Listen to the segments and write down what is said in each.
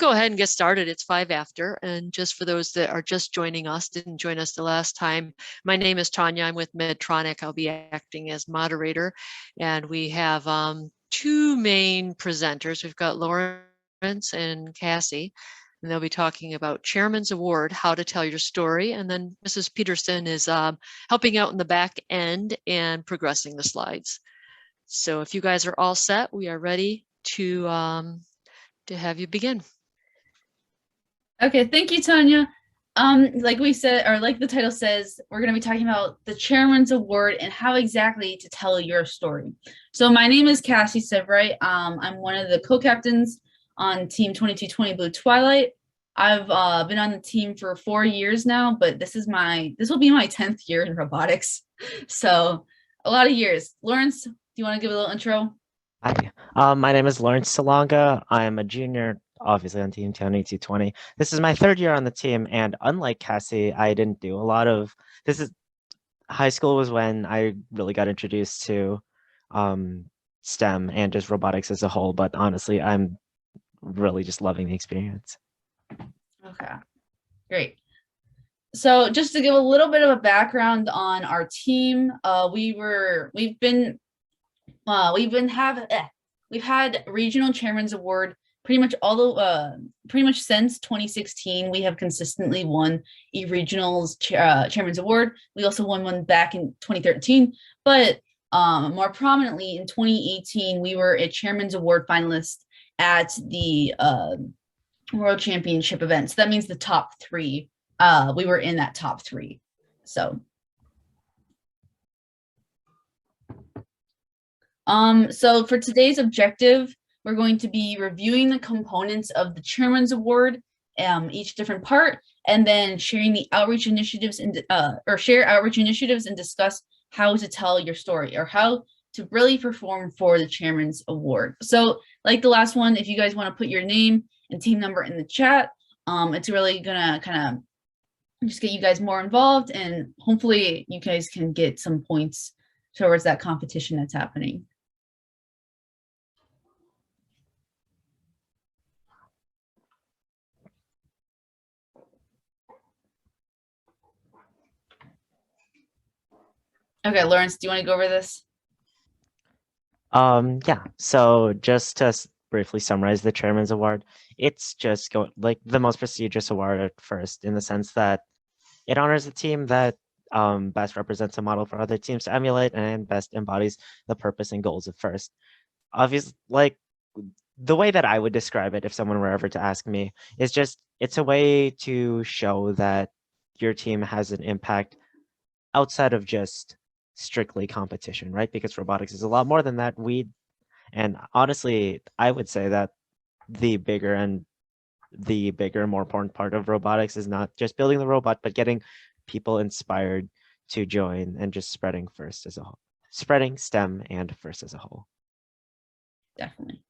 go ahead and get started. It's 5 after. And just for those that are just joining us, didn't join us the last time, my name is Tanya. I'm with Medtronic. I'll be acting as moderator. And we have two main presenters. We've got Lawrence and Cassie, and they'll be talking about Chairman's Award, how to tell your story. And then Mrs. Peterson is helping out in the back end and progressing the slides. So if you guys are all set, we are ready to have you begin. Okay, thank you, Tanya. Like we said, or like the title says, we're going to be talking about the Chairman's Award and how exactly to tell your story. So my name is Cassie Severite. I'm one of the co-captains on Team 2220 Blue Twilight. I've been on the team for 4 years now, but this will be my 10th year in robotics. So a lot of years. Lawrence, do you want to give a little intro? Hi, my name is Lawrence Salonga. I'm a junior, obviously on Team 2220. This is my 3rd year on the team, and unlike Cassie, I didn't do a lot of high school was when I really got introduced to STEM and just robotics as a whole, but honestly, I'm really just loving the experience. Okay, great. So just to give a little bit of a background on our team, we've had regional chairman's award pretty much since 2016. We have consistently won a regionals chairman's award. We also won one back in 2013, but more prominently in 2018, we were a chairman's award finalist at the World Championship event. So that means the top 3. We were in that top 3. So for today's objective, we're going to be reviewing the components of the Chairman's Award, each different part, and then sharing the outreach initiatives and share outreach initiatives and discuss how to tell your story or how to really perform for the Chairman's Award. So like the last one, if you guys want to put your name and team number in the chat, it's really gonna kind of just get you guys more involved, and hopefully you guys can get some points towards that competition that's happening. Okay, Lawrence, do you want to go over this? Yeah, so just to briefly summarize the Chairman's Award, it's just like the most prestigious award at first, in the sense that it honors the team that best represents a model for other teams to emulate and best embodies the purpose and goals of FIRST. Obviously, like the way that I would describe it, if someone were ever to ask me, is just it's a way to show that your team has an impact outside of just strictly competition, right? Because robotics is a lot more than that. And honestly, I would say that the bigger, more important part of robotics is not just building the robot, but getting people inspired to join and just spreading FIRST as a whole, spreading STEM and FIRST as a whole. Definitely.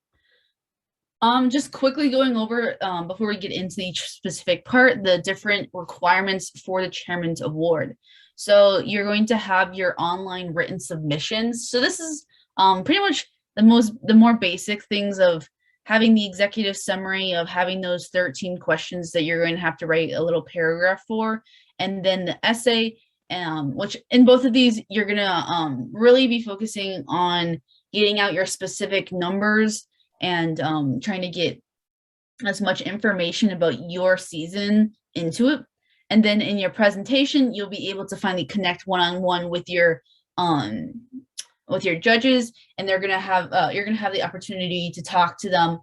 Just quickly going over, before we get into each specific part, the different requirements for the Chairman's Award. So you're going to have your online written submissions. So this is pretty much the more basic things of having the executive summary, of having those 13 questions that you're going to have to write a little paragraph for, and then the essay, which in both of these, you're going to really be focusing on getting out your specific numbers and trying to get as much information about your season into it. And then in your presentation, you'll be able to finally connect one-on-one with your judges, and they're gonna have you're gonna have the opportunity to talk to them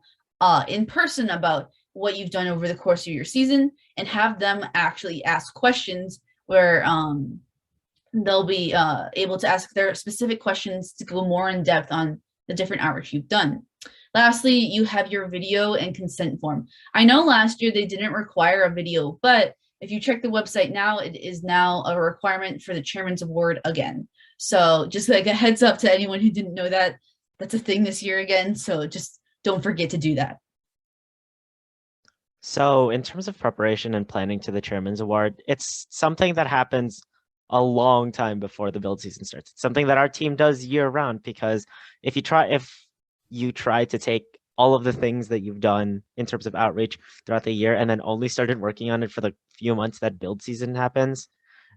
in person about what you've done over the course of your season, and have them actually ask questions where they'll be able to ask their specific questions to go more in depth on the different outreach you've done. Lastly, you have your video and consent form. I know last year they didn't require a video, but if you check the website now, it is now a requirement for the Chairman's Award again. So just like a heads up to anyone who didn't know that, that's a thing this year again. So just don't forget to do that. So in terms of preparation and planning to the Chairman's Award, it's something that happens a long time before the build season starts. It's something that our team does year round, because if you try to take all of the things that you've done in terms of outreach throughout the year and then only started working on it for the few months that build season happens,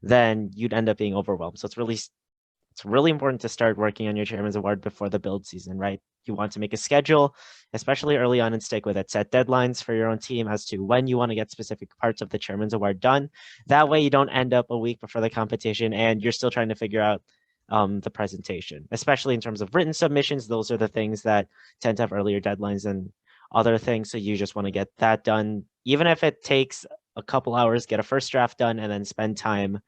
then you'd end up being overwhelmed. So it's really important to start working on your chairman's award before the build season, right? You want to make a schedule, especially early on, and stick with it. Set deadlines for your own team as to when you want to get specific parts of the chairman's award done. That way you don't end up a week before the competition and you're still trying to figure out the presentation, especially in terms of written submissions. Those are the things that tend to have earlier deadlines than other things. So you just want to get that done, even if it takes a couple hours, get a first draft done, and then spend time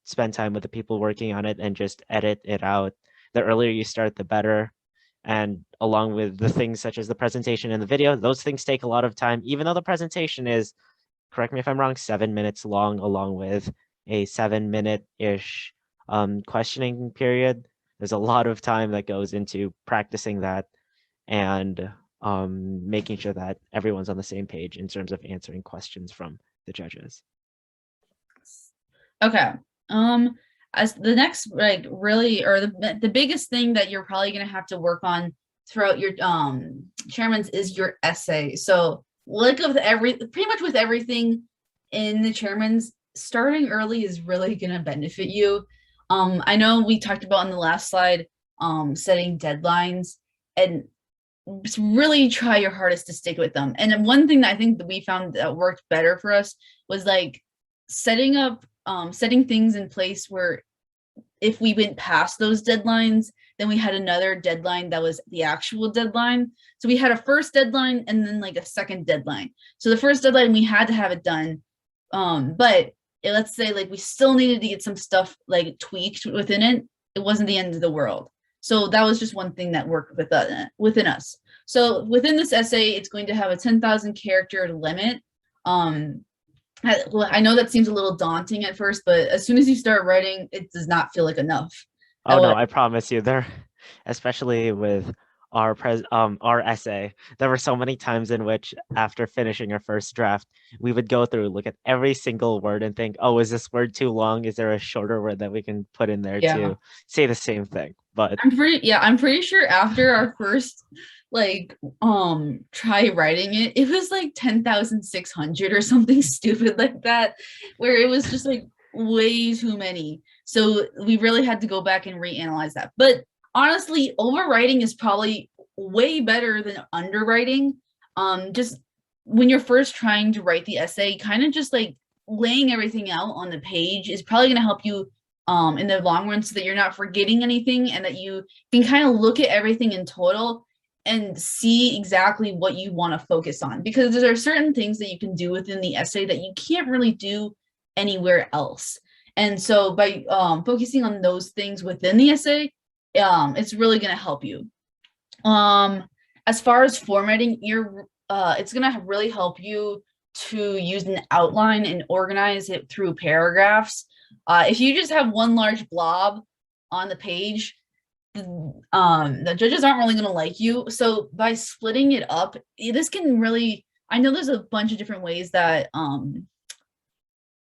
spend time with the people working on it and just edit it out. The earlier you start, the better. And along with the things such as the presentation and the video, those things take a lot of time, even though the presentation is, correct me if I'm wrong, 7 minutes long, along with a 7-minute-ish questioning period. There's a lot of time that goes into practicing that and making sure that everyone's on the same page in terms of answering questions from the judges. Okay. As the next, like, really, or the biggest thing that you're probably going to have to work on throughout your chairman's is your essay. So like pretty much with everything in the chairman's, starting early is really going to benefit you. I know we talked about on the last slide, setting deadlines, and just really try your hardest to stick with them. And one thing that I think that we found that worked better for us was like setting things in place where if we went past those deadlines, then we had another deadline that was the actual deadline. So we had a first deadline and then like a second deadline. So the first deadline, we had to have it done. But let's say like we still needed to get some stuff like tweaked within it. It wasn't the end of the world. So that was just one thing that worked within us. So within this essay, it's going to have a 10,000 character limit. I know that seems a little daunting at first, but as soon as you start writing, it does not feel like enough. Oh no, I promise you, there, especially with our essay, there were so many times in which after finishing our first draft, we would go through, look at every single word and think, oh, is this word too long? Is there a shorter word that we can put in there to say the same thing? But I'm pretty sure after our first try writing it was like 10,600 or something stupid like that, where it was just like way too many. So we really had to go back and reanalyze that. But honestly, overwriting is probably way better than underwriting. Just when you're first trying to write the essay, kind of just like laying everything out on the page is probably going to help you in the long run, so that you're not forgetting anything and that you can kind of look at everything in total and see exactly what you want to focus on, because there are certain things that you can do within the essay that you can't really do anywhere else. And so by focusing on those things within the essay, it's really going to help you. As far as formatting, it's going to really help you to use an outline and organize it through paragraphs. If you just have one large blob on the page, the judges aren't really going to like you. So by splitting it up, this can really, I know there's a bunch of different ways that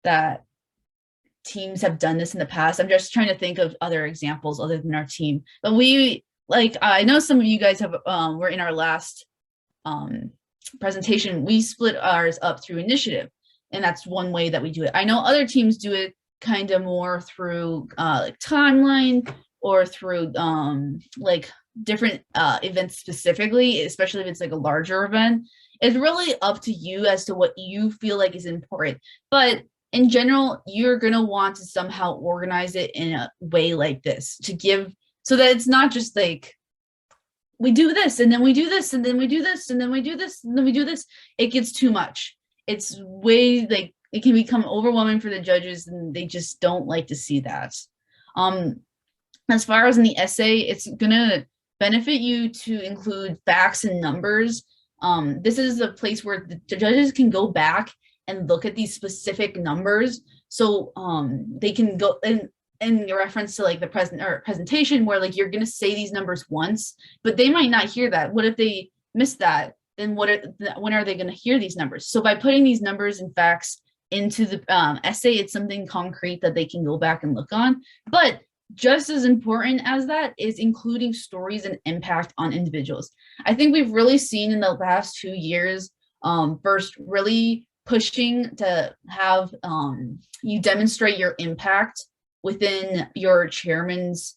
that teams have done this in the past. I'm just trying to think of other examples other than our team. But I know some of you guys have were in our last presentation. We split ours up through initiative, and that's one way that we do it. I know other teams do it kind of more through like timeline, or through like different events specifically, especially if it's like a larger event. It's really up to you as to what you feel like is important. But in general, you're gonna want to somehow organize it in a way like this to give, so that it's not just like we do this and then we do this and then we do this and then we do this and then we do this. It gets too much. It's way like it can become overwhelming for the judges, and they just don't like to see that. As far as in the essay, it's gonna benefit you to include facts and numbers. This is a place where the judges can go back and look at these specific numbers. So they can go in reference to like the presentation, where like you're gonna say these numbers once, but they might not hear that. What if they miss that? Then when are they gonna hear these numbers? So by putting these numbers and facts into the essay, it's something concrete that they can go back and look on. But just as important as that is including stories and impact on individuals. I think we've really seen in the past 2 years, First really pushing to have you demonstrate your impact within your chairman's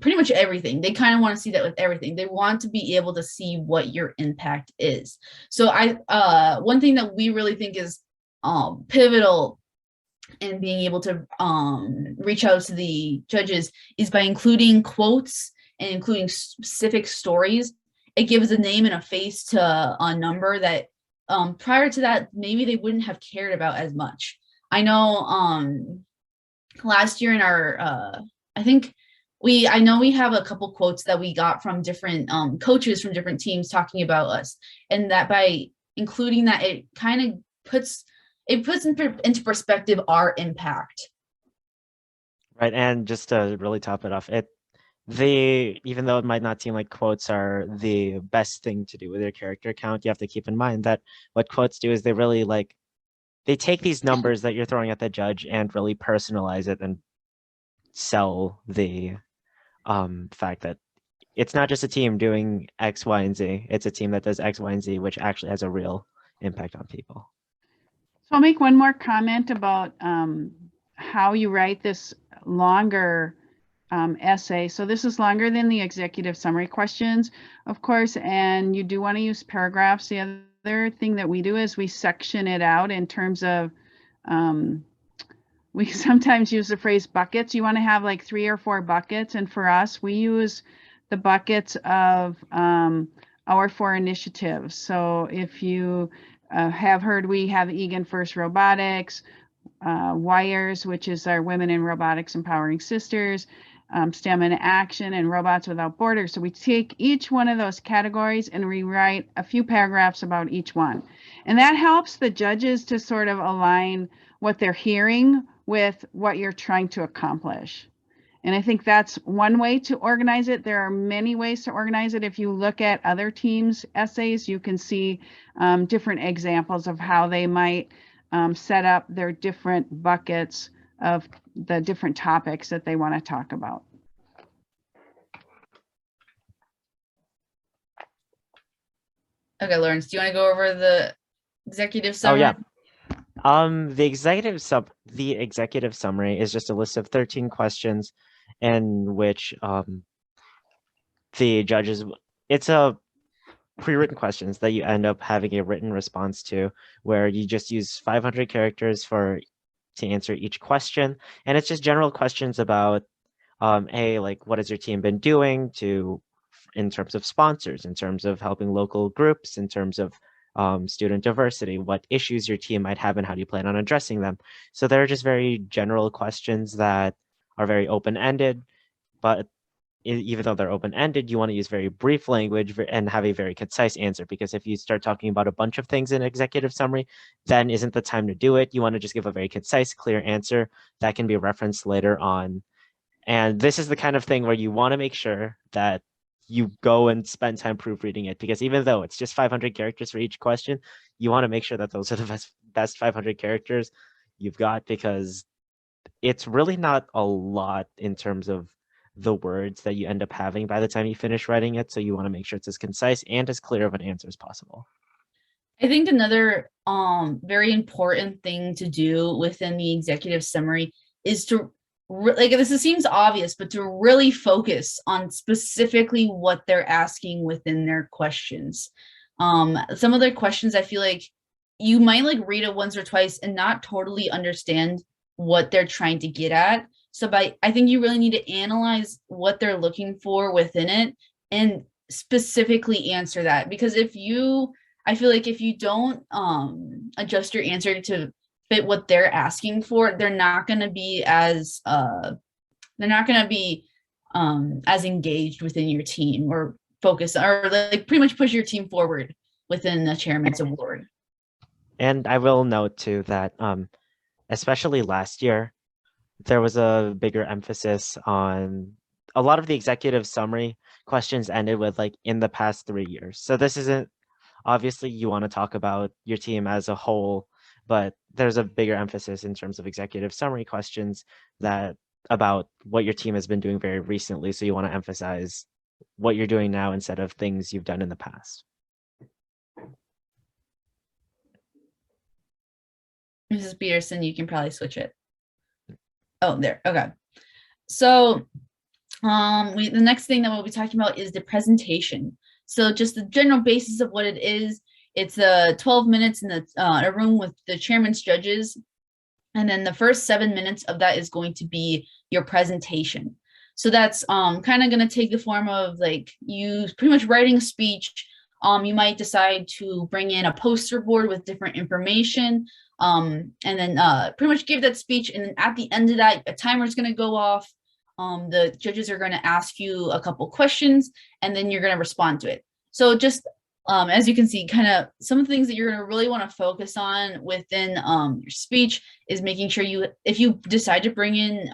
pretty much everything. They kind of want to see that with everything. They want to be able to see what your impact is. So one thing that we really think is pivotal and being able to reach out to the judges is by including quotes and including specific stories. It gives a name and a face to a number that prior to that, maybe they wouldn't have cared about as much. I know last year in our, I know we have a couple quotes that we got from different coaches from different teams talking about us, and that by including that, it kind of puts into perspective our impact. Right, and just to really top it off, even though it might not seem like quotes are the best thing to do with your character count, you have to keep in mind that what quotes do is they really they take these numbers that you're throwing at the judge and really personalize it and sell the fact that it's not just a team doing X, Y, and Z. It's a team that does X, Y, and Z, which actually has a real impact on people. So I'll make one more comment about how you write this longer essay. So this is longer than the executive summary questions, of course, and you do want to use paragraphs. The other thing that we do is we section it out in terms of, we sometimes use the phrase buckets. You want to have like 3 or 4 buckets. And for us, we use the buckets of our 4 initiatives. So if you have heard, we have Eagan FIRST Robotics, WIRES, which is our Women in Robotics Empowering Sisters, STEM in Action, and Robots Without Borders. So we take each one of those categories and rewrite a few paragraphs about each one. And that helps the judges to sort of align what they're hearing with what you're trying to accomplish. And I think that's one way to organize it. There are many ways to organize it. If you look at other teams' essays, you can see different examples of how they might set up their different buckets of the different topics that they want to talk about. Okay, Lawrence, do you want to go over the executive summary? Oh yeah. The executive summary is just a list of 13 questions in which the judges, it's a pre-written questions that you end up having a written response to, where you just use 500 characters to answer each question. And it's just general questions about like what has your team been doing in terms of sponsors, in terms of helping local groups, in terms of student diversity, what issues your team might have and how do you plan on addressing them. So they're just very general questions that are very open-ended, but even though they're open-ended, you want to use very brief language and have a very concise answer, because if you start talking about a bunch of things in executive summary, then isn't the time to do it. You want to just give a very concise, clear answer that can be referenced later on. And this is the kind of thing where you want to make sure that you go and spend time proofreading it, because even though it's just 500 characters for each question, you want to make sure that those are the best 500 characters you've got, because it's really not a lot in terms of the words that you end up having by the time you finish writing it. So you want to make sure it's as concise and as clear of an answer as possible. I think another very important thing to do within the executive summary is to this seems obvious, but to really focus on specifically what they're asking within their questions. Some of their questions, I feel like you might read it once or twice and not totally understand what they're trying to get at. So I think you really need to analyze what they're looking for within it and specifically answer that. Because I feel like if you don't adjust your answer to fit what they're asking for, they're not going to be as engaged within your team or focus or pretty much push your team forward within the chairman's award. And I will note too that especially last year, there was a bigger emphasis on a lot of the executive summary questions ended with in the past 3 years. So this isn't, obviously you want to talk about your team as a whole, but there's a bigger emphasis in terms of executive summary questions that about what your team has been doing very recently. So you want to emphasize what you're doing now instead of things you've done in the past. Mrs. Peterson, you can probably switch it. Oh, there. Okay. So the next thing that we'll be talking about is the presentation. So just the general basis of what it is. It's 12 minutes in a room with the chairman's judges. And then the first 7 minutes of that is going to be your presentation. So that's kind of going to take the form of like you pretty much writing a speech. You might decide to bring in a poster board with different information, and then pretty much give that speech. And then at the end of that, a timer is going to go off. The judges are going to ask you a couple questions, and then you're going to respond to it. So just as you can see, kind of some of the things that you're going to really want to focus on within your speech is making sure if you decide to bring in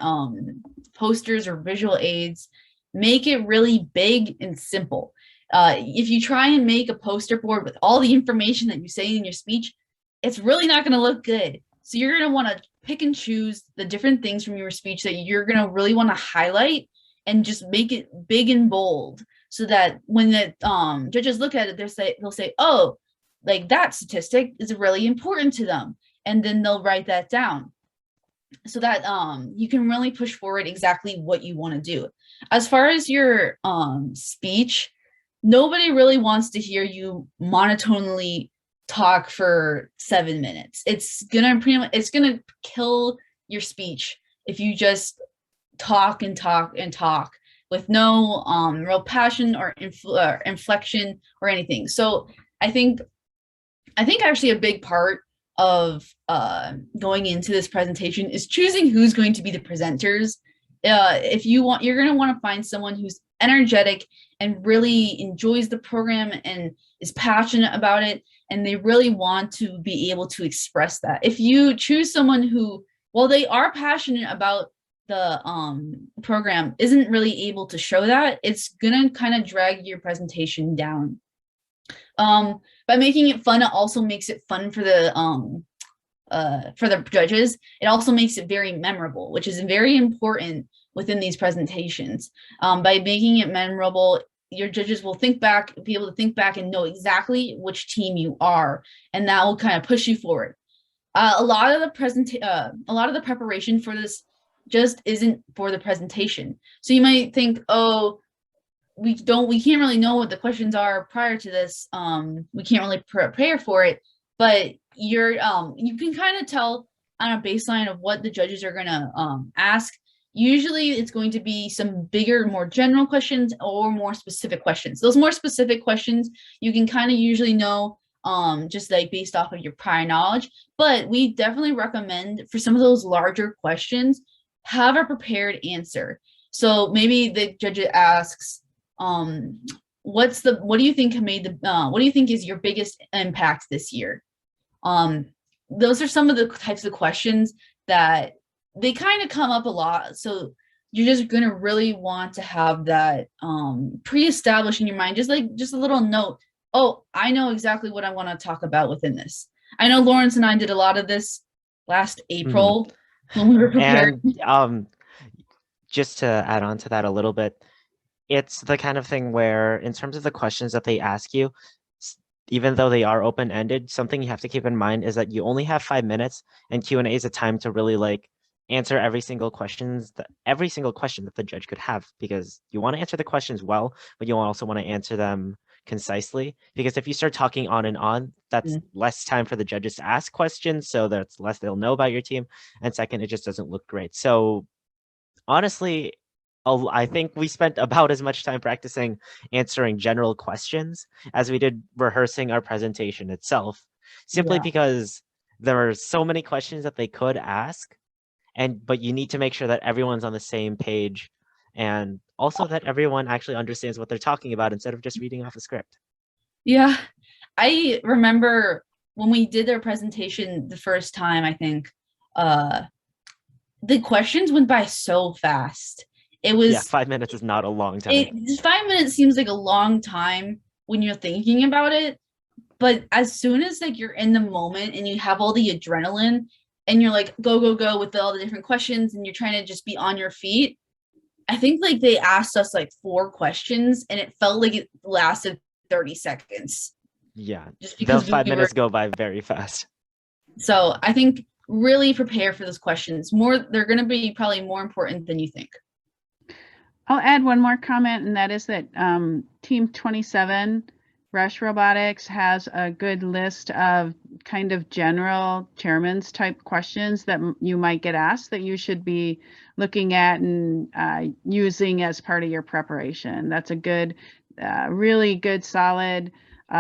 posters or visual aids, make it really big and simple. If you try and make a poster board with all the information that you say in your speech, it's really not going to look good. So you're going to want to pick and choose the different things from your speech that you're going to really want to highlight and just make it big and bold, so that when the judges look at it, they'll say, oh, like that statistic is really important to them. And then they'll write that down so that you can really push forward exactly what you want to do. As far as your speech, nobody really wants to hear you monotonely talk for 7 minutes. It's gonna kill your speech if you just talk and talk and talk with no real passion or inflection or anything. So I think actually a big part of going into this presentation is choosing who's going to be the presenters. If you want, you're going to want to find someone who's energetic and really enjoys the program and is passionate about it, and they really want to be able to express that. If you choose someone who, while they are passionate about the program, isn't really able to show that, it's gonna kind of drag your presentation down. By making it fun, it also makes it fun for the judges. It also makes it very memorable, which is very important within these presentations. By making it memorable, your judges will be able to think back and know exactly which team you are, and that will kind of push you forward. A lot of the preparation for this just isn't for the presentation. So you might think, oh, we can't really know what the questions are prior to this. We can't really prepare for it, but you can kind of tell on a baseline of what the judges are gonna ask. Usually it's going to be some bigger, more general questions or more specific questions. Those more specific questions you can kind of usually know just like based off of your prior knowledge, but we definitely recommend for some of those larger questions, have a prepared answer. So maybe the judge asks, what do you think is your biggest impact this year? Those are some of the types of questions that they kind of come up a lot. So you're just going to really want to have that pre-established in your mind, just a little note. Oh, I know exactly what I want to talk about within this. I know Lawrence and I did a lot of this last April when we were prepared. And just to add on to that a little bit, it's the kind of thing where in terms of the questions that they ask you, even though they are open-ended, something you have to keep in mind is that you only have 5 minutes, and Q&A is a time to really like answer every single question that the judge could have, because you want to answer the questions well, but you also want to answer them concisely, because if you start talking on and on, that's less time for the judges to ask questions, so that's less they'll know about your team, and second, it just doesn't look great. So honestly, I think we spent about as much time practicing answering general questions as we did rehearsing our presentation itself, simply because there are so many questions that they could ask, but you need to make sure that everyone's on the same page, and also that everyone actually understands what they're talking about instead of just reading off a script. Yeah, I remember when we did their presentation the first time, I think the questions went by so fast. It was 5 minutes is not a long time. 5 minutes seems like a long time when you're thinking about it, but as soon as like you're in the moment and you have all the adrenaline, and you're like, go with all the different questions, and you're trying to just be on your feet. I think like they asked us like 4 questions and it felt like it lasted 30 seconds. Yeah. Just because Those 5 we were, minutes go by very fast. so I think really prepare for those questions. They're going to be probably more important than you think. I'll add one more comment, and that is that Team 27, Rush Robotics, has a good list of kind of general chairman's type questions that you might get asked that you should be looking at and using as part of your preparation. That's a good, really good, solid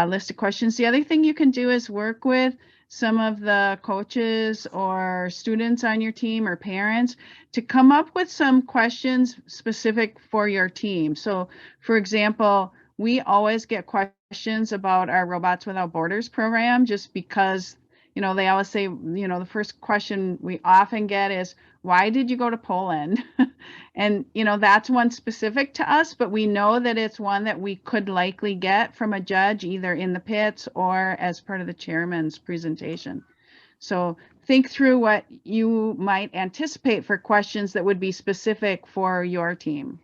list of questions. The other thing you can do is work with some of the coaches or students on your team or parents to come up with some questions specific for your team. So for example, we always get questions about our Robots Without Borders program, just because, you know, they always say, you know, the first question we often get is, why did you go to Poland? And, you know, that's one specific to us, but we know that it's one that we could likely get from a judge, either in the pits or as part of the chairman's presentation. So think through what you might anticipate for questions that would be specific for your team.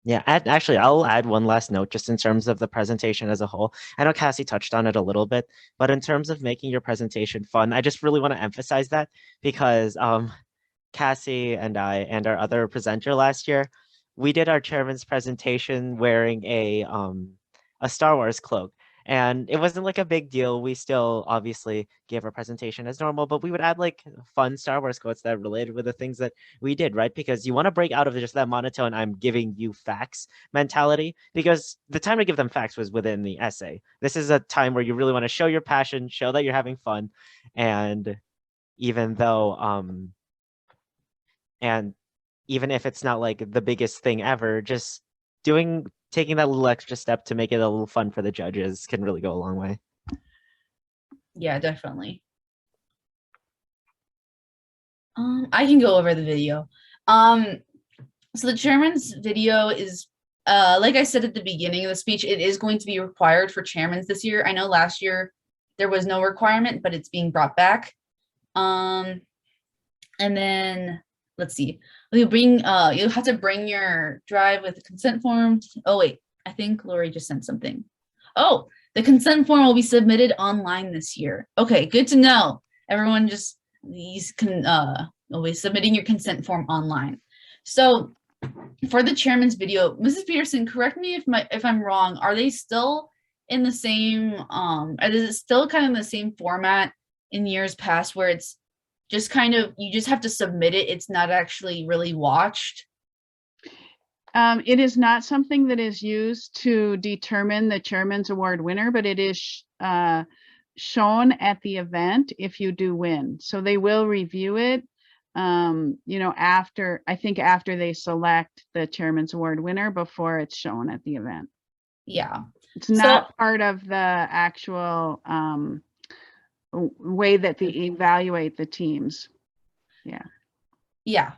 Yeah, actually, I'll add one last note just in terms of the presentation as a whole. I know Cassie touched on it a little bit, but in terms of making your presentation fun, I just really want to emphasize that because Cassie and I and our other presenter last year, we did our chairman's presentation wearing a Star Wars cloak. And it wasn't like a big deal. We still obviously gave our presentation as normal, but we would add like fun Star Wars quotes that related with the things that we did, right? Because you want to break out of just that monotone, I'm giving you facts mentality, because the time to give them facts was within the essay. This is a time where you really want to show your passion, show that you're having fun. And even though, and even if it's not like the biggest thing ever, just taking that little extra step to make it a little fun for the judges can really go a long way. Yeah, definitely. I can go over the video. So the chairman's video is, like I said at the beginning of the speech, it is going to be required for chairmans this year. I know last year there was no requirement, but it's being brought back. And then let's see. You'll have to bring your drive with the consent form. Oh wait, I think Lori just sent something. Oh, the consent form will be submitted online this year. Okay, good to know. Everyone just will be submitting your consent form online. So for the chairman's video, Mrs. Peterson, correct me if I'm wrong. Are they still in the same? Is it still kind of the same format in years past, where it's just kind of, you just have to submit it, it's not actually really watched? It is not something that is used to determine the chairman's award winner, but it is shown at the event if you do win. So they will review it, you know, after they select the chairman's award winner, before it's shown at the event. Yeah. It's not part of the actual way that they evaluate the teams. Yeah.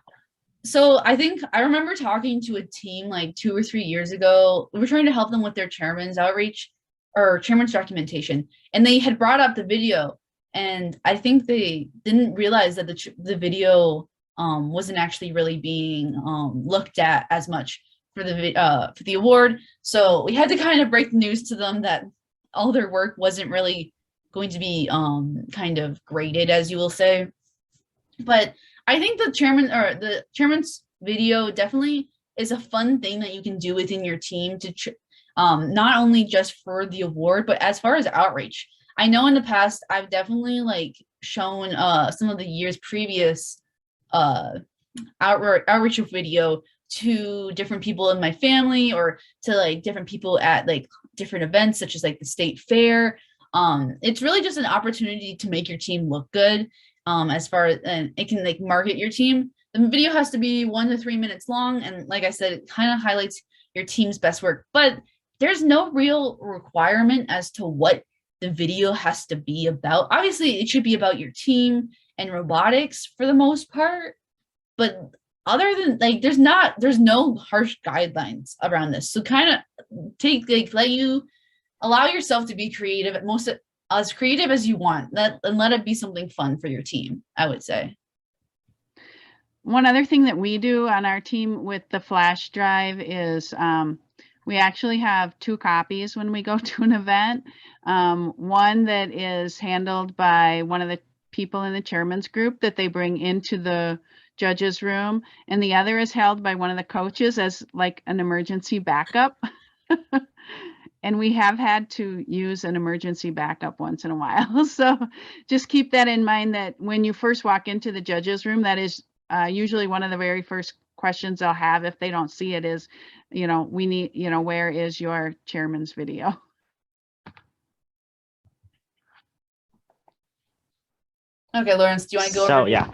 So I think I remember talking to a team like 2 or 3 years ago. We were trying to help them with their chairman's outreach or chairman's documentation, and they had brought up the video, and I think they didn't realize that the video wasn't actually really being looked at as much for the award. So we had to kind of break the news to them that all their work wasn't really going to be kind of graded, as you will say. But I think the chairman's video definitely is a fun thing that you can do within your team to not only just for the award, but as far as outreach. I know in the past I've definitely like shown some of the years previous outreach of video to different people in my family, or to like different people at like different events such as like the state fair. It's really just an opportunity to make your team look good. As far as, and it can like market your team. The video has to be 1 to 3 minutes long, and like I said, it kind of highlights your team's best work, but there's no real requirement as to what the video has to be about. Obviously it should be about your team and robotics for the most part, but other than like, there's no harsh guidelines around this. So kind of allow yourself to be creative. as creative as you want, and let it be something fun for your team, I would say. One other thing that we do on our team with the flash drive is we actually have 2 copies when we go to an event. One that is handled by one of the people in the chairman's group that they bring into the judges room, and the other is held by one of the coaches as like an emergency backup. And we have had to use an emergency backup once in a while. So just keep that in mind, that when you first walk into the judges room, that is usually one of the very first questions they'll have if they don't see it is, we need, where is your chairman's video? Okay, Lawrence, do you want to go So over? yeah.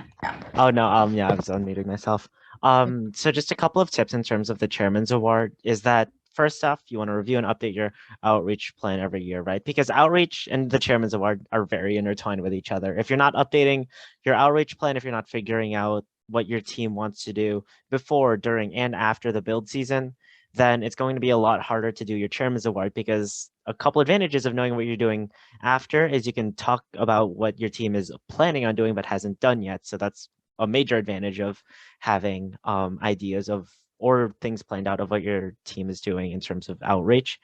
Oh no, yeah, I was unmuting myself. So just a couple of tips in terms of the Chairman's Award is that first off, you want to review and update your outreach plan every year, right? Because outreach and the Chairman's Award are very intertwined with each other. If you're not updating your outreach plan, if you're not figuring out what your team wants to do before, during, and after the build season, then it's going to be a lot harder to do your Chairman's Award, because a couple advantages of knowing what you're doing after is you can talk about what your team is planning on doing but hasn't done yet. So that's a major advantage of having ideas of or things planned out of what your team is doing in terms of outreach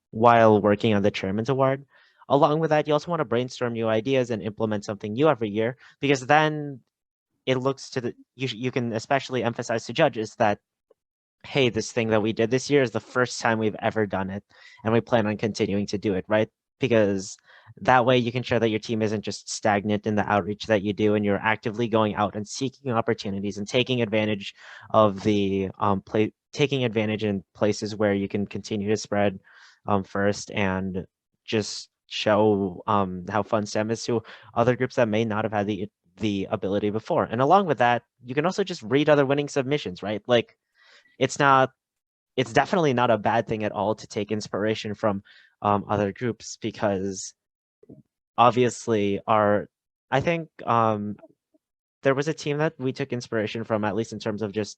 while working on the Chairman's Award. Along with that, you also want to brainstorm new ideas and implement something new every year, because then it looks to you can especially emphasize to judges that, hey, this thing that we did this year is the first time we've ever done it, and we plan on continuing to do it, right? Because that way you can show that your team isn't just stagnant in the outreach that you do, and you're actively going out and seeking opportunities and taking advantage of the taking advantage in places where you can continue to spread first, and just show how fun STEM is to other groups that may not have had the ability before. And along with that, you can also just read other winning submissions, right? Like, it's definitely not a bad thing at all to take inspiration from other groups, because obviously I think there was a team that we took inspiration from, at least in terms of just,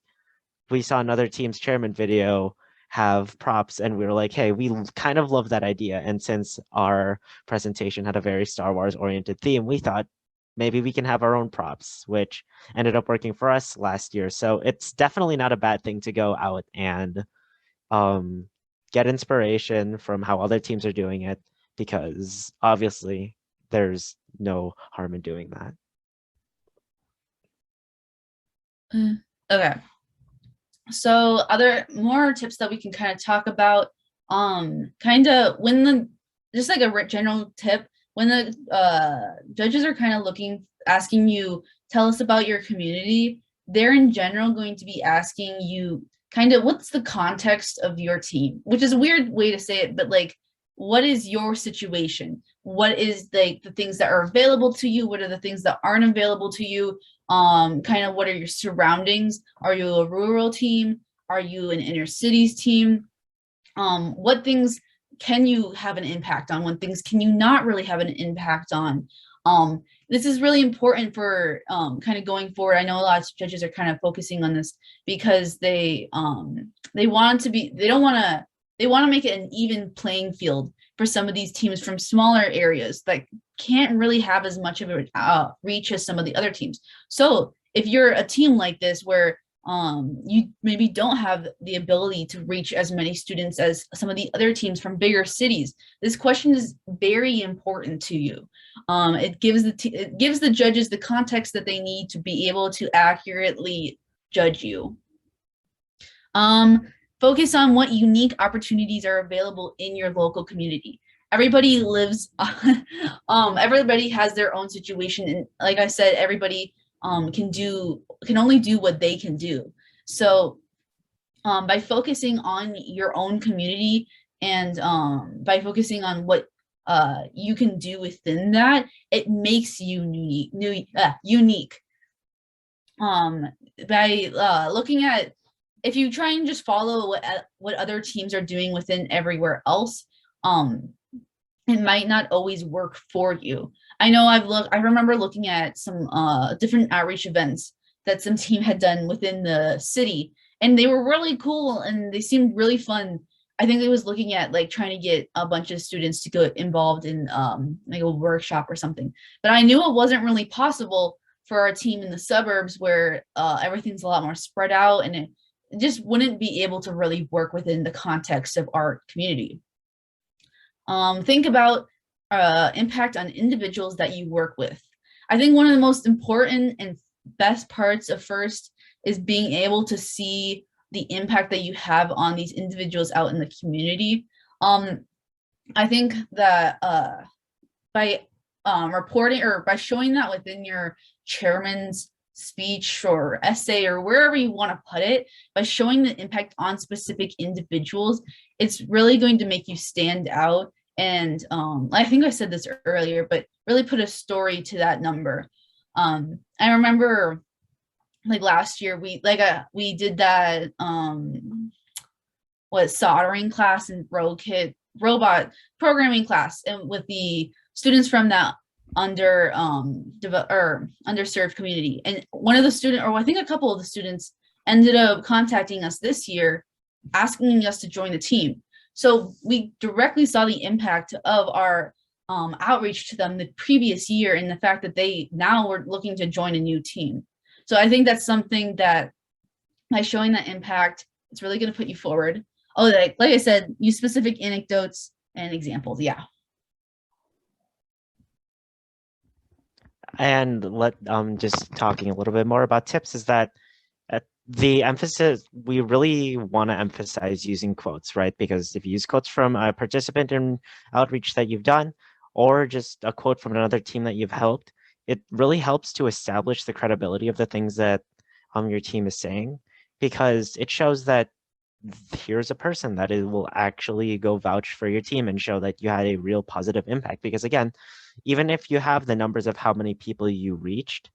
we saw another team's chairman video have props, and we were like, hey, we kind of love that idea. And since our presentation had a very Star Wars oriented theme, we thought maybe we can have our own props, which ended up working for us last year. So it's definitely not a bad thing to go out and get inspiration from how other teams are doing it, because obviously there's no harm in doing that. Okay. So other more tips that we can kind of talk about, kind of just like a general tip, when the judges are kind of asking you, tell us about your community, they're in general going to be asking you kind of what's the context of your team, which is a weird way to say it, but like, what is your situation? What is the things that are available to you? What are the things that aren't available to you? Kind of what are your surroundings? Are you a rural team? Are you an inner cities team? What things can you have an impact on? What things can you not really have an impact on? This is really important for kind of going forward. I know a lot of judges are kind of focusing on this because they want to make it an even playing field for some of these teams from smaller areas that can't really have as much of a reach as some of the other teams. So if you're a team like this where you maybe don't have the ability to reach as many students as some of the other teams from bigger cities, this question is very important to you. It gives the judges the context that they need to be able to accurately judge you. Focus on what unique opportunities are available in your local community. Everybody lives, everybody has their own situation. And like I said, everybody can only do what they can do. So by focusing on your own community and by focusing on what you can do within that, it makes you unique. By looking at, if you try and just follow what other teams are doing within everywhere else, it might not always work for you. I know I remember looking at some different outreach events that some team had done within the city, and they were really cool and they seemed really fun. I think it was looking at like trying to get a bunch of students to get involved in like a workshop or something. But I knew it wasn't really possible for our team in the suburbs where everything's a lot more spread out, and it just wouldn't be able to really work within the context of our community. Think about impact on individuals that you work with. I think one of the most important and best parts of FIRST is being able to see the impact that you have on these individuals out in the community. I think that by reporting or by showing that within your chairman's speech or essay or wherever you want to put it, by showing the impact on specific individuals, it's really going to make you stand out. And I think I said this earlier, but really put a story to that number. I remember like last year we did that soldering class and robot programming class, and with the students from that underserved community. And one of the students, or I think a couple of the students, ended up contacting us this year asking us to join the team. So we directly saw the impact of our outreach to them the previous year, in the fact that they now were looking to join a new team. So I think that's something that by showing that impact, it's really going to put you forward. Oh, like I said, use specific anecdotes and examples. Yeah. And just talking a little bit more about tips is that the emphasis, we really want to emphasize using quotes, right? Because if you use quotes from a participant in outreach that you've done, or just a quote from another team that you've helped, it really helps to establish the credibility of the things that your team is saying, because it shows that here's a person that it will actually go vouch for your team and show that you had a real positive impact. Because again, even if you have the numbers of how many people you reached,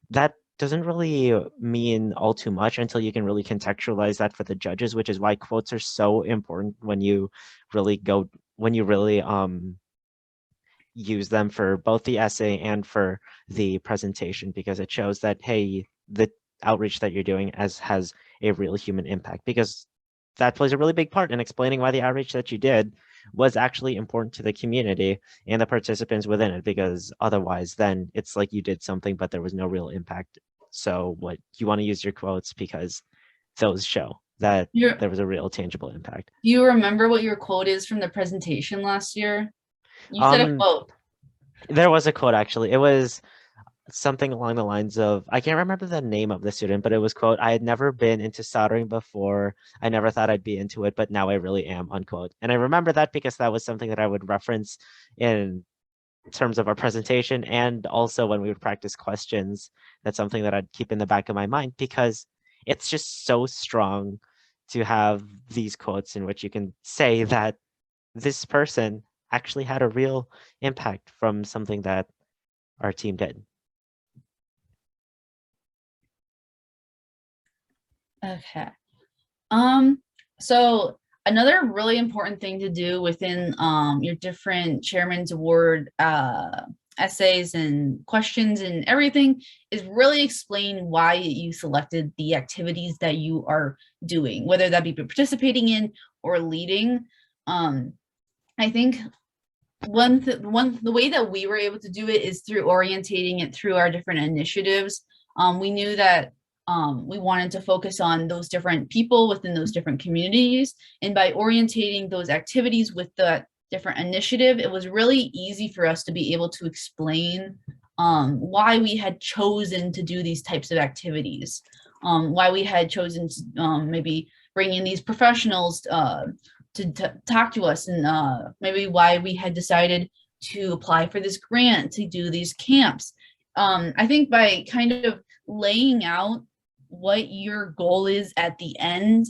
that doesn't really mean all too much until you can really contextualize that for the judges, which is why quotes are so important when you really use them for both the essay and for the presentation, because it shows that, hey, the outreach that you're doing has a real human impact, because that plays a really big part in explaining why the outreach that you did was actually important to the community and the participants within it, because otherwise then it's like you did something but there was no real impact. So what you want to use your quotes because those show that there was a real tangible impact. Do you remember what your quote is from the presentation last year? You said a quote. There was a quote, actually. It was something along the lines of, I can't remember the name of the student, but it was, quote, "I had never been into soldering before. I never thought I'd be into it, but now I really am," unquote. And I remember that because that was something that I would reference in terms of our presentation, and also when we would practice questions. That's something that I'd keep in the back of my mind, because it's just so strong to have these quotes in which you can say that this person actually had a real impact from something that our team did. Okay. So another really important thing to do within your different Chairman's Award essays and questions and everything is really explain why you selected the activities that you are doing, whether that be participating in or leading. I think the way that we were able to do it is through orientating it through our different initiatives. We knew that we wanted to focus on those different people within those different communities, and by orientating those activities with the different initiative, it was really easy for us to be able to explain why we had chosen to do these types of activities, why we had chosen to maybe bring in these professionals to talk to us, and maybe why we had decided to apply for this grant to do these camps. I think by kind of laying out what your goal is at the end,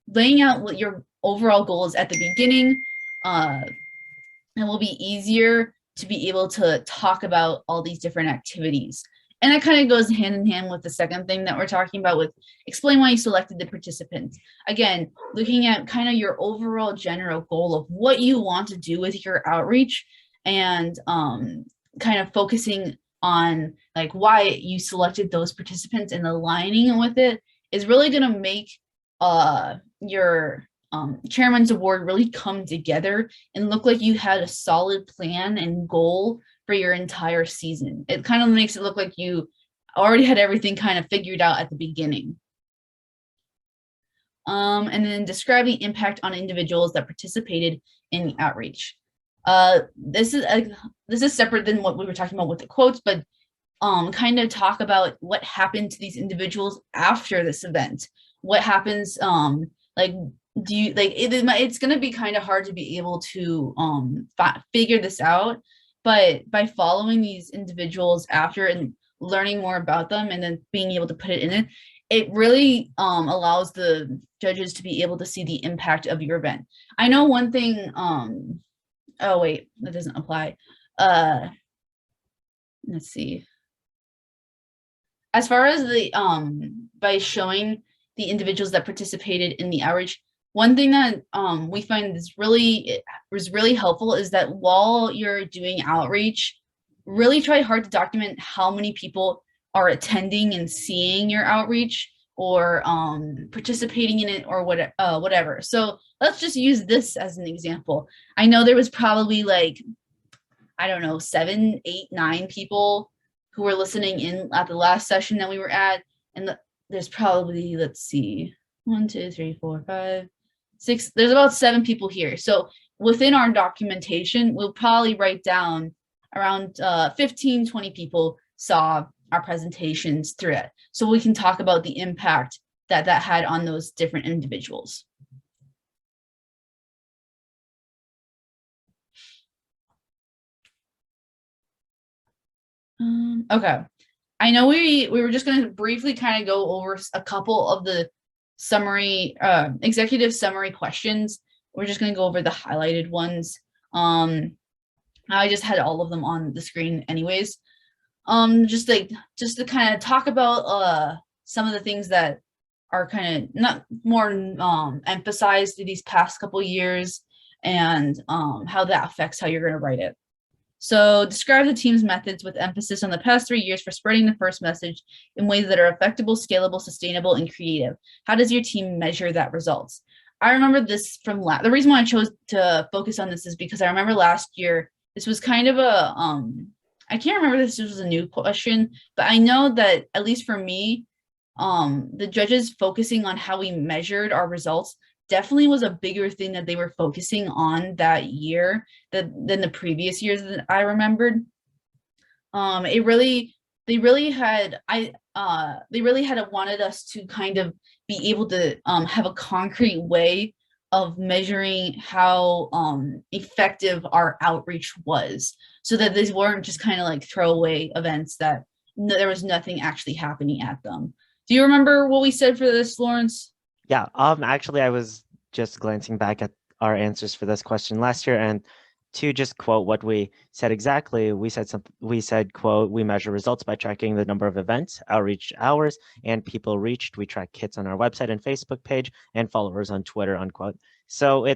laying out what your overall goal is at the beginning, it will be easier to be able to talk about all these different activities. And that kind of goes hand in hand with the second thing that we're talking about, with explain why you selected the participants. Again, looking at kind of your overall general goal of what you want to do with your outreach, and kind of focusing on like why you selected those participants and aligning with it is really going to make your Chairman's Award really come together and look like you had a solid plan and goal for your entire season. It kind of makes it look like you already had everything kind of figured out at the beginning. And then describe the impact on individuals that participated in the outreach. This is separate than what we were talking about with the quotes, but kind of talk about what happened to these individuals after this event. What happens, like, do you, like, it's going to be kind of hard to be able to figure this out, but by following these individuals after and learning more about them and then being able to put it in it, it really allows the judges to be able to see the impact of your event. I know one thing, oh wait, that doesn't apply. Let's see. As far as the, by showing the individuals that participated in the outreach, one thing that we find is really helpful is that while you're doing outreach, really try hard to document how many people are attending and seeing your outreach or participating in it or whatever. So let's just use this as an example. I know there was probably like, I don't know, 7, 8, 9 people who were listening in at the last session that we were at. And there's probably, let's see, 1, 2, 3, 4, 5, 6, there's about 7 people here. So within our documentation, we'll probably write down around 15, 20 people saw our presentations through it. So we can talk about the impact that that had on those different individuals. Okay, I know we were just going to briefly kind of go over a couple of the summary, executive summary questions. We're just going to go over the highlighted ones. I just had all of them on the screen anyways. Just to kind of talk about some of the things that are kind of not more emphasized through these past couple years and how that affects how you're going to write it. So describe the team's methods with emphasis on the past 3 years for spreading the first message in ways that are effective, scalable, sustainable, and creative. How does your team measure that results? I remember this from the reason why I chose to focus on this is because I remember last year, this was kind of a, I can't remember if this was a new question, but I know that at least for me, the judges focusing on how we measured our results definitely was a bigger thing that they were focusing on that year than the previous years that I remembered. They really had wanted us to kind of be able to have a concrete way of measuring how effective our outreach was, so that these weren't just kind of like throwaway events that there was nothing actually happening at them. Do you remember what we said for this, Lawrence? Yeah, actually, I was just glancing back at our answers for this question last year, and to just quote what we said exactly, we said, quote, we measure results by tracking the number of events, outreach hours, and people reached. We track hits on our website and Facebook page and followers on Twitter, unquote. So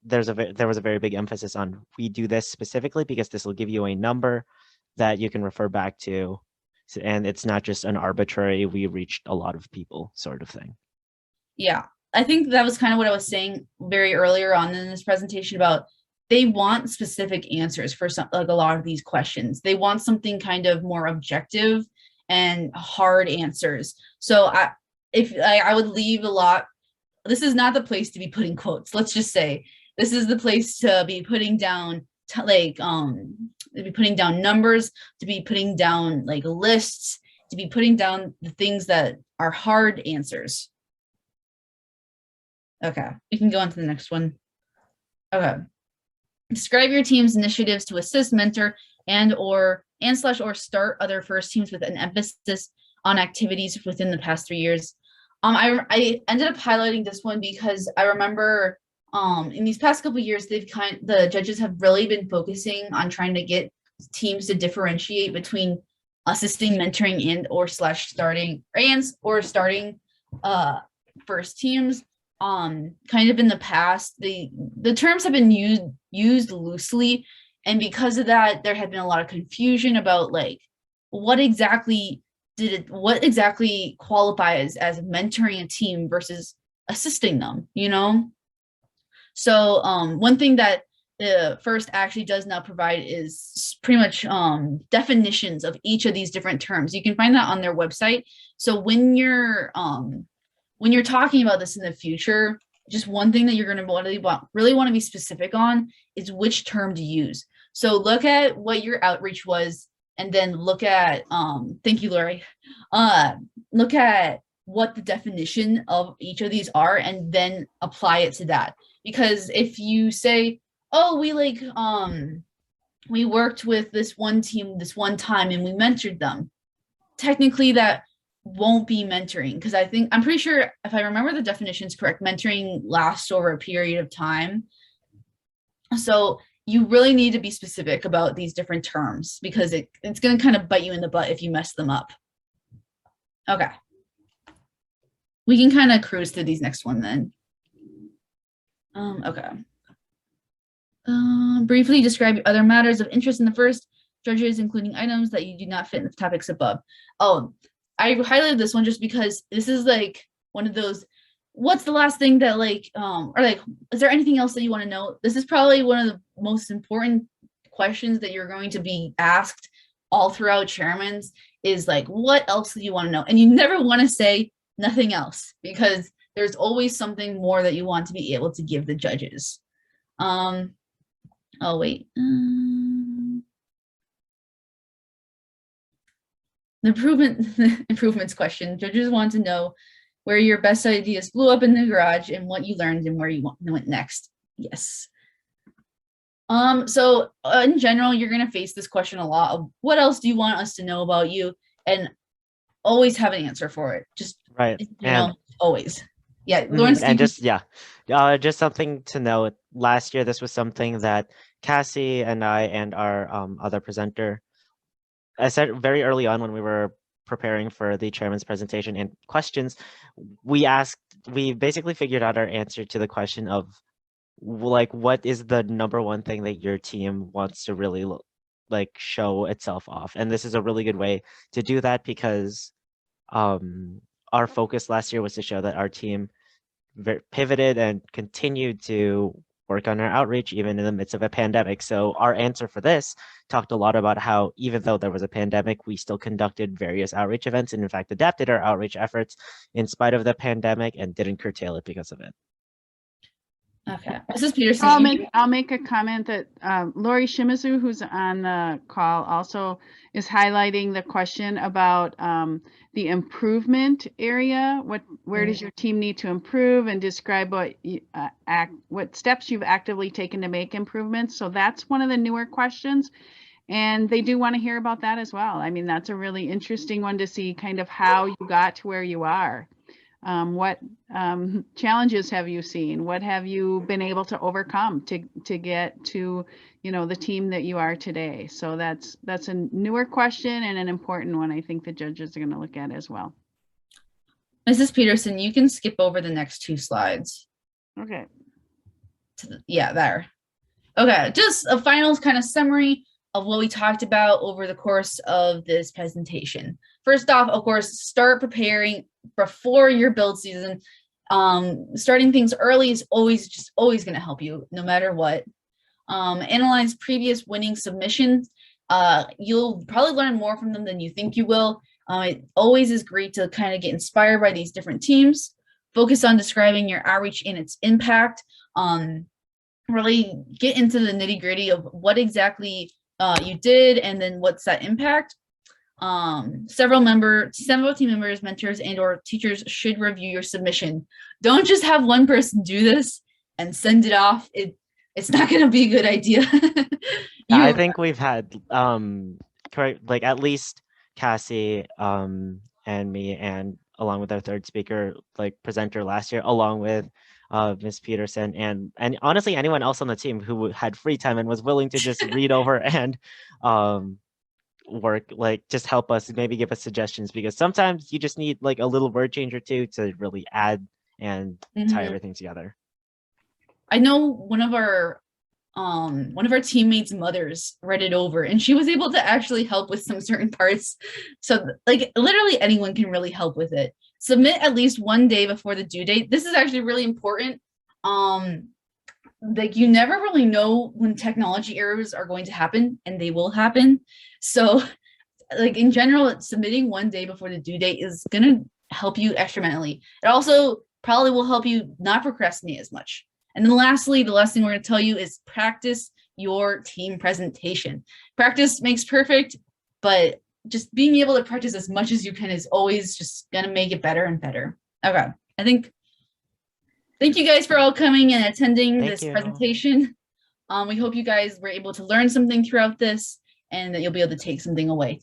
there was a very big emphasis on we do this specifically because this will give you a number that you can refer back to. And it's not just an arbitrary, we reached a lot of people sort of thing. Yeah, I think that was kind of what I was saying very earlier on in this presentation about they want specific answers for some, like a lot of these questions. They want something kind of more objective and hard answers. So I would leave a lot. This is not the place to be putting quotes. Let's just say this is the place to be putting down to be putting down numbers, to be putting down like lists, to be putting down the things that are hard answers. Okay, we can go on to the next one. Okay. Describe your team's initiatives to assist, mentor, and/or start other first teams with an emphasis on activities within the past 3 years. I ended up highlighting this one because I remember in these past couple of years, the judges have really been focusing on trying to get teams to differentiate between assisting, mentoring, and/or starting first teams. Kind of in the past, the terms have been used loosely, and because of that, there had been a lot of confusion about like what exactly qualifies as mentoring a team versus assisting them, you know? So one thing that FIRST actually does now provide is pretty much definitions of each of these different terms. You can find that on their website. So when you're talking about this in the future, just one thing that you're going to really want to be specific on is which term to use. So look at what your outreach was, and then look at thank you, Lori. Look at what the definition of each of these are, and then apply it to that. Because if you say, oh, we worked with this one team this one time and we mentored them, technically that won't be mentoring, because I'm pretty sure, if I remember the definitions correct, mentoring lasts over a period of time. So you really need to be specific about these different terms, because it's going to kind of bite you in the butt if you mess them up. Okay. We can kind of cruise through these next one then. Okay. Briefly describe other matters of interest in the FIRST judges, including items that you do not fit in the topics above. Oh, I highlighted this one just because this is like one of those, what's the last thing that or like, is there anything else that you want to know? This is probably one of the most important questions that you're going to be asked all throughout chairman's, is like, what else do you want to know? And you never want to say nothing else, because there's always something more that you want to be able to give the judges. Oh, wait. The improvements question. Judges want to know where your best ideas blew up in the garage and what you learned and where you went next. Yes. So in general, you're going to face this question a lot of what else do you want us to know about you, and always have an answer for it. Just Right. Always. Yeah. Lawrence, and just something to note. Last year, this was something that Cassie and I and our other presenter, I said very early on when we were preparing for the chairman's presentation and questions, we basically figured out our answer to the question of, like, what is the number one thing that your team wants to really show itself off. And this is a really good way to do that, because our focus last year was to show that our team pivoted and continued to work on our outreach even in the midst of a pandemic. So our answer for this talked a lot about how, even though there was a pandemic, we still conducted various outreach events, and in fact adapted our outreach efforts in spite of the pandemic and didn't curtail it because of it. Okay, Mrs. Peterson. I'll make a comment that Lori Shimizu, who's on the call, also is highlighting the question about the improvement area. Where does your team need to improve, and describe what steps you've actively taken to make improvements. So that's one of the newer questions, and they do want to hear about that as well. I mean, that's a really interesting one to see kind of how you got to where you are. What challenges have you seen? What have you been able to overcome to get to, the team that you are today? So that's a newer question and an important one. I think the judges are going to look at as well. Mrs. Peterson, you can skip over the next two slides. Okay. Yeah, there. Okay, just a final kind of summary of what we talked about over the course of this presentation. First off, of course, start preparing before your build season. Starting things early is always going to help you, no matter what. Analyze previous winning submissions. You'll probably learn more from them than you think you will. It always is great to kind of get inspired by these different teams. Focus on describing your outreach and its impact. Really get into the nitty-gritty of what exactly you did, and then what's that impact. Several team members, mentors, and or teachers should review your submission. Don't just have one person do this and send it off. It's not going to be a good idea. I think we've had at least Cassie and me, and along with our third speaker, presenter last year, along with Ms. Peterson, and honestly anyone else on the team who had free time and was willing to just read over and work, just help us, maybe give us suggestions, because sometimes you just need a little word change or two to really add and tie everything together. I know one of our teammates' mothers read it over, and she was able to actually help with some certain parts. So literally anyone can really help with it. Submit at least one day before the due date. This is actually really important. like you never really know when technology errors are going to happen, and they will happen. So like in general, submitting one day before the due date is going to help you extra mentally. It also probably will help you not procrastinate as much. And then lastly, the last thing we're going to tell you is practice your team presentation. Practice makes perfect, but just being able to practice as much as you can is always just going to make it better and better. Okay. Thank you guys for all coming and attending this presentation. We hope you guys were able to learn something throughout this and that you'll be able to take something away.